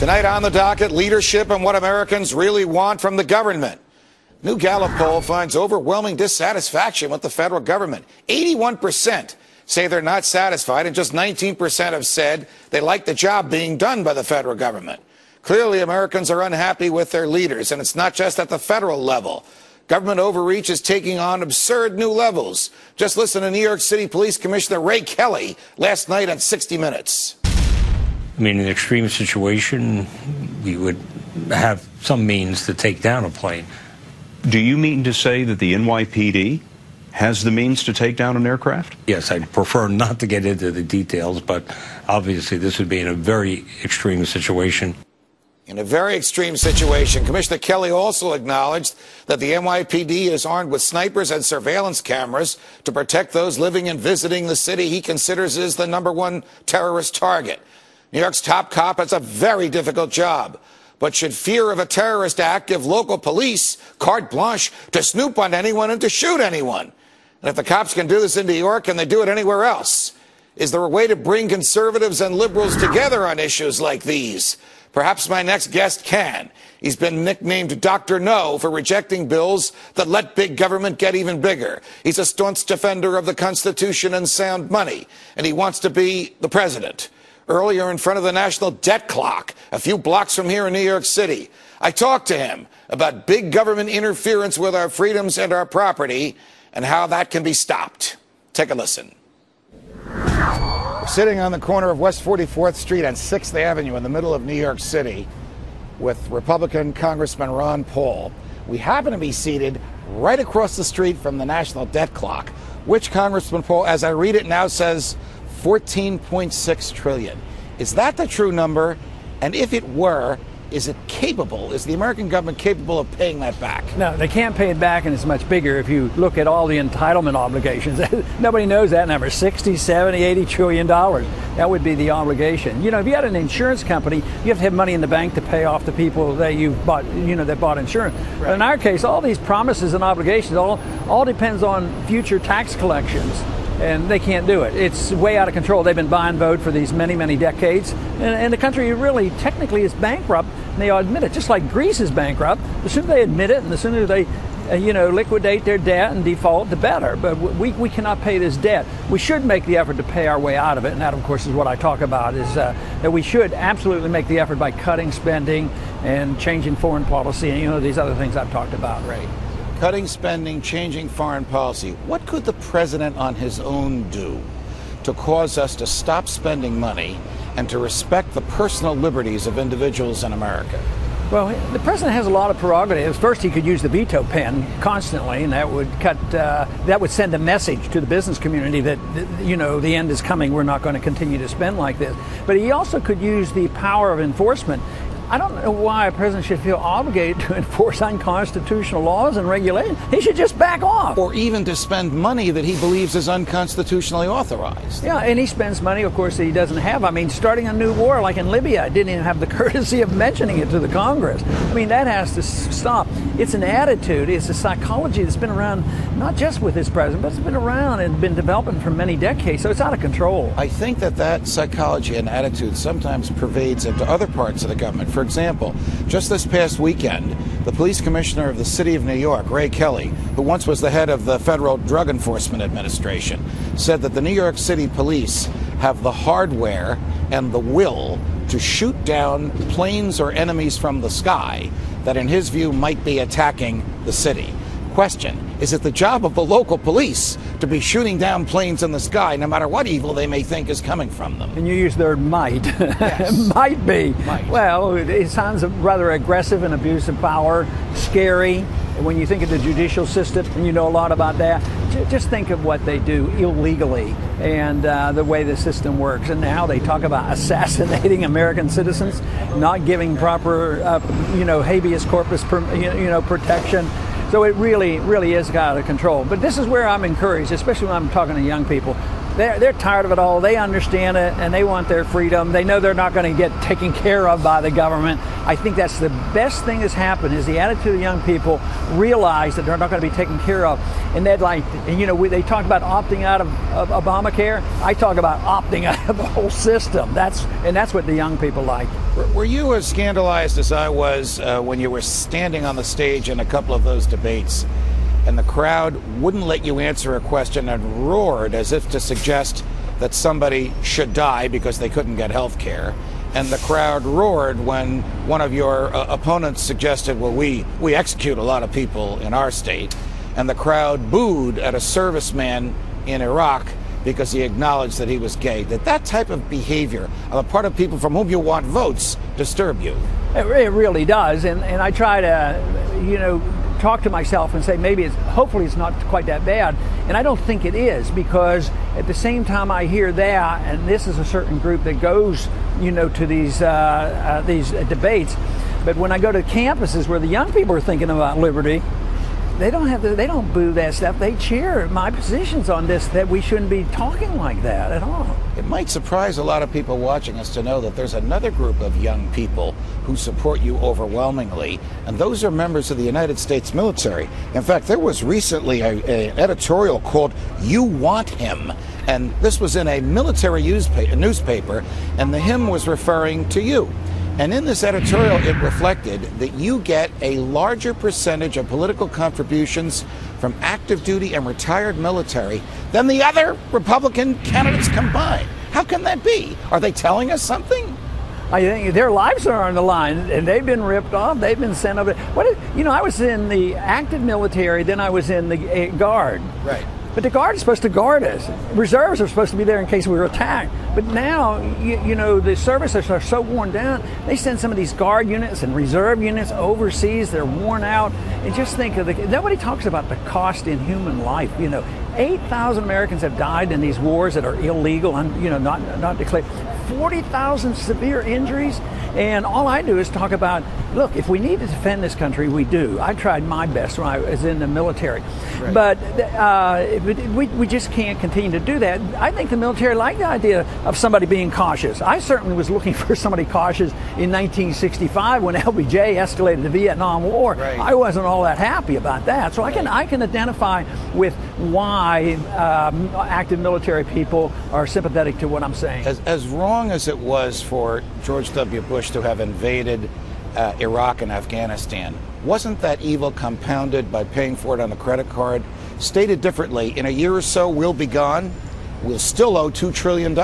Tonight on the docket, leadership and what Americans really want from the government. New Gallup poll finds overwhelming dissatisfaction with the federal government. 81% say they're not satisfied, and just 19% have said they like the job being done by the federal government. Clearly, Americans are unhappy with their leaders, and it's not just at the federal level. Government overreach is taking on absurd new levels. Just listen to New York City Police Commissioner Ray Kelly last night on 60 Minutes. I mean, in an extreme situation, we would have some means to take down a plane. Do you mean to say that the NYPD has the means to take down an aircraft? Yes, I'd prefer not to get into the details, but obviously this would be in a very extreme situation. In a very extreme situation, Commissioner Kelly also acknowledged that the NYPD is armed with snipers and surveillance cameras to protect those living and visiting the city he considers is the #1 terrorist target. New York's top cop has a very difficult job. But should fear of a terrorist act give local police carte blanche to snoop on anyone and to shoot anyone? And if the cops can do this in New York, can they do it anywhere else? Is there a way to bring conservatives and liberals together on issues like these? Perhaps my next guest can. He's been nicknamed Dr. No for rejecting bills that let big government get even bigger. He's a staunch defender of the Constitution and sound money, and he wants to be the president. Earlier, in front of the national debt clock, a few blocks from here in New York City, I talked to him about big government interference with our freedoms and our property and how that can be stopped. Take a listen. We're sitting on the corner of West 44th Street and 6th Avenue in the middle of New York City with Republican Congressman Ron Paul. We happen to be seated right across the street from the national debt clock, which Congressman Paul, as I read it now, says 14.6 trillion. Is that the true number? And if it were, is it capable? Is the American government capable of paying that back? No, they can't pay it back, and it's much bigger if you look at all the entitlement obligations. Nobody knows that number, 60, 70, 80 trillion dollars. That would be the obligation. You know, if you had an insurance company, you have to have money in the bank to pay off the people that you bought, that bought insurance. Right. But in our case, all these promises and obligations all depends on future tax collections. And they can't do it. It's way out of control. They've been buying vote for these many, many decades. And the country really technically is bankrupt, and they admit it. Just like Greece is bankrupt, the sooner they admit it and the sooner they liquidate their debt and default, the better. But we cannot pay this debt. We should make the effort to pay our way out of it. And that, of course, is what I talk about, is that we should absolutely make the effort by cutting spending and changing foreign policy and, these other things I've talked about. Right. Cutting spending, changing foreign policy. What could the president on his own do to cause us to stop spending money and to respect the personal liberties of individuals in America? Well, the president has a lot of prerogatives. First, he could use the veto pen constantly, and that would send a message to the business community that, the end is coming. We're not going to continue to spend like this. But he also could use the power of enforcement. I don't know why a president should feel obligated to enforce unconstitutional laws and regulations. He should just back off. Or even to spend money that he believes is unconstitutionally authorized. Yeah, and he spends money, of course, that he doesn't have. I mean, starting a new war like in Libya, didn't even have the courtesy of mentioning it to the Congress. I mean, that has to stop. It's an attitude, it's a psychology that's been around, not just with this president, but it's been around and been developing for many decades, so it's out of control. I think that psychology and attitude sometimes pervades into other parts of the government. For example, just this past weekend, the police commissioner of the city of New York, Ray Kelly, who once was the head of the Federal Drug Enforcement Administration, said that the New York City police have the hardware and the will to shoot down planes or enemies from the sky that, in his view, might be attacking the city. Question: is it the job of the local police to be shooting down planes in the sky, no matter what evil they may think is coming from them? And you use the word might. Yes. Might be. Might. Well, it sounds rather aggressive and abuse of power, scary. When you think of the judicial system, and you know a lot about that, just think of what they do illegally and the way the system works. And now they talk about assassinating American citizens, not giving proper, habeas corpus, protection. So it really is out of control. But this is where I'm encouraged, especially when I'm talking to young people. they're tired of it all. They understand it, and they want their freedom. They know they're not going to get taken care of by the government. I think that's the best thing that's happened, is the attitude of young people realize that they're not going to be taken care of. And they'd like, and they talk about opting out of Obamacare. I talk about opting out of the whole system. That's what the young people like. Were you as scandalized as I was when you were standing on the stage in a couple of those debates, and the crowd wouldn't let you answer a question and roared as if to suggest that somebody should die because they couldn't get health care? And the crowd roared when one of your opponents suggested, well, we execute a lot of people in our state. And the crowd booed at a serviceman in Iraq because he acknowledged that he was gay. Did that type of behavior on the part of people from whom you want votes disturb you? It really does. And I try to, talk to myself and say hopefully it's not quite that bad. And I don't think it is, because at the same time I hear that, and this is a certain group that goes, to these debates, but when I go to campuses where the young people are thinking about liberty, they don't boo that stuff. They cheer my positions on this, that we shouldn't be talking like that at all. It might surprise a lot of people watching us to know that there's another group of young people who support you overwhelmingly, and those are members of the United States military. In fact, there was recently an editorial called "You Want Him," and this was in a military newspaper, and the hymn was referring to you. And in this editorial, it reflected that you get a larger percentage of political contributions from active duty and retired military than the other Republican candidates combined. How can that be? Are they telling us something? I think their lives are on the line, and they've been ripped off. They've been sent over. I was in the active military, then I was in the Guard. Right. But the Guard is supposed to guard us. Reserves are supposed to be there in case we were attacked. But now, the services are so worn down, they send some of these Guard units and Reserve units overseas. They're worn out. And just think of nobody talks about the cost in human life. 8,000 Americans have died in these wars that are illegal and, not declared. 40,000 severe injuries. And all I do is talk about, look, if we need to defend this country, we do. I tried my best when I was in the military. Right. But we just can't continue to do that. I think the military liked the idea of somebody being cautious. I certainly was looking for somebody cautious in 1965 when LBJ escalated the Vietnam War. Right. I wasn't all that happy about that. So I can identify with why active military people are sympathetic to what I'm saying. As wrong as it was for George W. Bush to have invaded Iraq and Afghanistan, wasn't that evil compounded by paying for it on a credit card? Stated differently, in a year or so, we'll be gone. We'll still owe $2 trillion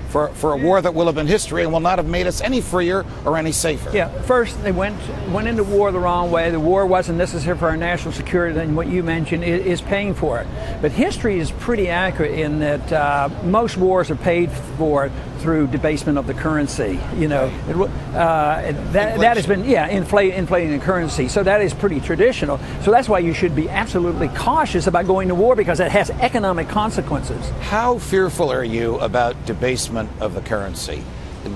for a war that will have been history and will not have made us any freer or any safer. Yeah, first they went into war the wrong way. The war wasn't necessary for our national security, and what you mentioned is paying for it. But history is pretty accurate in that most wars are paid for through debasement of the currency. That has been inflating the currency. So that is pretty traditional. So that's why you should be absolutely cautious about going to war, because it has economic consequences. How fearful are you about debasement of the currency?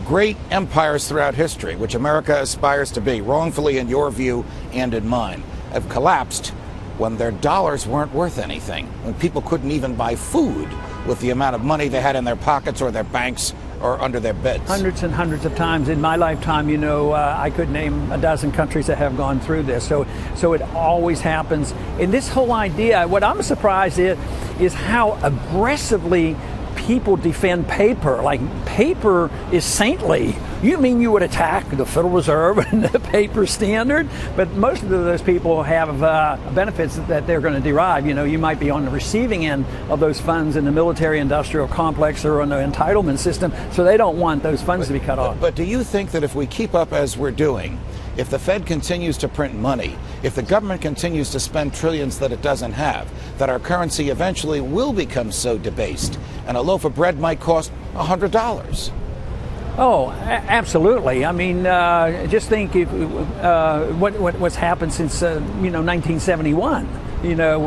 Great empires throughout history, which America aspires to be, wrongfully in your view and in mine, have collapsed when their dollars weren't worth anything, when people couldn't even buy food with the amount of money they had in their pockets or their banks or under their beds. Hundreds and hundreds of times in my lifetime, I could name a dozen countries that have gone through this. So it always happens. And this whole idea, what I'm surprised is how aggressively people defend paper. Like, paper is saintly. You mean you would attack the Federal Reserve and the paper standard? But most of those people have benefits that they're going to derive. You might be on the receiving end of those funds in the military-industrial complex or on the entitlement system, so they don't want those funds to be cut off. But do you think that if we keep up as we're doing, if the Fed continues to print money, if the government continues to spend trillions that it doesn't have, that our currency eventually will become so debased and a loaf of bread might cost $100? Oh, absolutely. I mean, just think what's happened since 1971.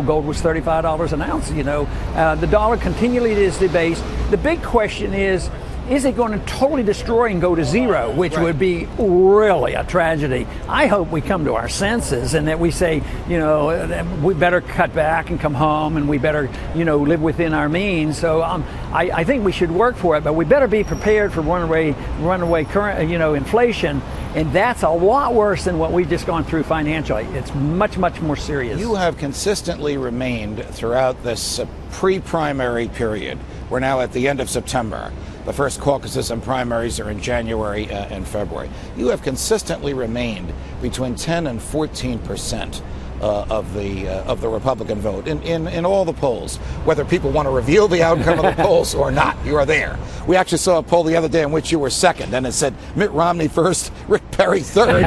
Gold was $35 an ounce. The dollar continually is debased. The big question is is it going to totally destroy and go to zero, which would be really a tragedy. I hope we come to our senses and that we say, you know, we better cut back and come home, and we better, you know, live within our means. So I think we should work for it, but we better be prepared for runaway current, you know, inflation. And that's a lot worse than what we've just gone through financially. It's much, much more serious. You have consistently remained throughout this pre-primary period. We're now at the end of September. The first caucuses and primaries are in January and February. You have consistently remained between 10 and 14% of the Republican vote in all the polls. Whether people want to reveal the outcome of the polls or not, you are there. We actually saw a poll the other day in which you were second, and it said Mitt Romney first, Rick Perry third,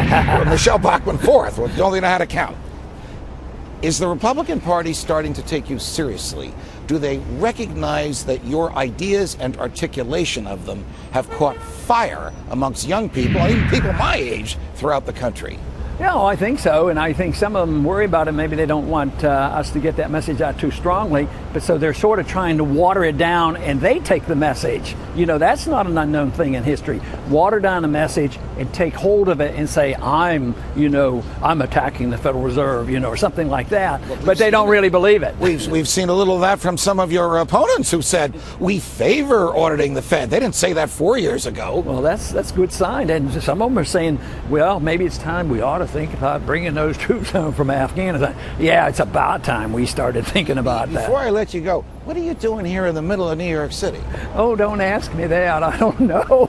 Michelle Bachmann fourth. Well, don't even know how to count. Is the Republican Party starting to take you seriously? Do they recognize that your ideas and articulation of them have caught fire amongst young people, and even people my age, throughout the country? Yeah, I think so, and I think some of them worry about it. Maybe they don't want us to get that message out too strongly, but so they're sort of trying to water it down, and they take the message. You know, that's not an unknown thing in history. Water down a message and take hold of it and say, I'm attacking the Federal Reserve, you know, or something like that, but they don't really believe it. We've seen a little of that from some of your opponents who said, we favor auditing the Fed. They didn't say that 4 years ago. Well, that's a good sign, and some of them are saying, well, maybe it's time we ought to think about bringing those troops home from Afghanistan. Yeah, it's about time we started thinking about that. Before I let you go, what are you doing here in the middle of New York City? Oh, don't ask me that. I don't know.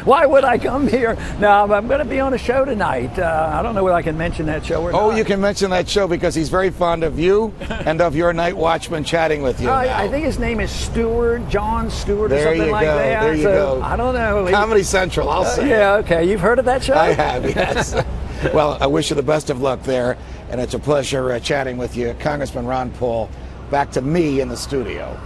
Why would I come here? No, I'm going to be on a show tonight. I don't know whether I can mention that show or not. Oh, you can mention that show because he's very fond of you and of your night watchman chatting with you. I think his name is Stewart, John Stewart, or something like that. There you go. I don't know. Comedy Central, I'll say. Yeah, okay. You've heard of that show? I have, yes. Well, I wish you the best of luck there, and it's a pleasure chatting with you. Congressman Ron Paul, back to me in the studio.